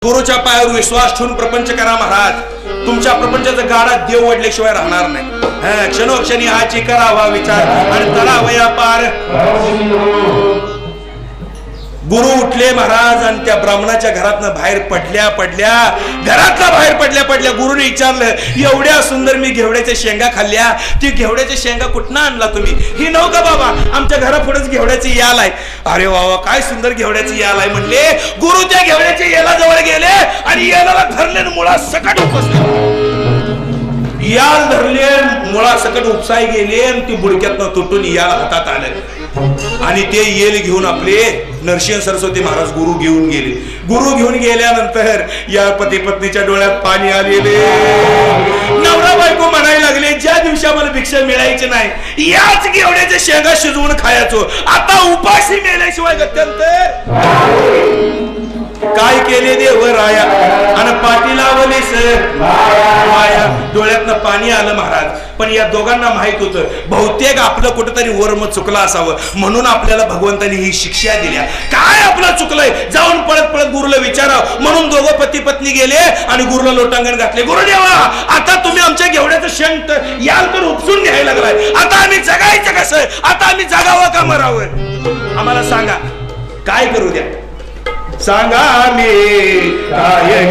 गुरुच्या पायावर विश्वास ठेवून प्रपंच करा महाराज. तुमच्या प्रपंचाचा गाडा देव वडल्याशिवाय राहणार नाही. क्षणोक्षणी हाची करावा विचार आणि तळावया पार. गुरु उठले महाराज आणि त्या ब्राह्मणाच्या घरातनं बाहेर पडल्या गुरुने विचारलं, एवढ्या सुंदर मी घेवड्याच्या शेंगा खाल्ल्या, ती घेवड्याच्या शेंगा कुठनं आणला तुम्ही? ही नव्हता बाबा, आमच्या घरापुढेच घेवड्याचे याल आहे. अरे बाबा काय सुंदर घेवड्याचे याल आहे म्हणले. गुरु त्या घेवड्याच्या याला जवळ गेले आणि याला धरले मुळा सकट उपसले. याल धरले मुळा सकट उपसाय गेले आणि ती बुडक्यातनं तुटून याल हातात आले आणि ते येल घेऊन आपले नरसिंह सरस्वती महाराज गुरु घेऊन गेले. गुरु घेऊन गेल्यानंतर या पती पत्नीच्या डोळ्यात पाणी आलेले. नवरा बायको म्हणायला लागले, ज्या दिवशी आम्हाला भिक्षा मिळायची नाही याच घेवड्याच्या शेंगा शिजवून खायचो, आता उपाशी मेल्याशिवाय गत्यंतर. काय केले देव राया आणि पाठी लावली सर माया. डोळ्यातनं पाणी आलं महाराज. पण या दोघांना माहित होतं बहुतेक आपलं कुठेतरी वर्म चुकलं असावं, म्हणून आपल्याला भगवंतांनी ही शिक्षा दिल्या. काय आपलं चुकलंय जाऊन पळत गुरुला विचारावं म्हणून दोघं पती पत्नी गेले आणि गुरुला लोटांगण घातले. गुरुदेवा, आता तुम्ही आमच्या घेवड्याचं शेंग याल तर उपसून घ्यायला लागलाय, आता आम्ही जगायचं कसं? आता आम्ही जगावं का मरावं? आम्हाला सांगा काय करू द्या, सांगा मी काय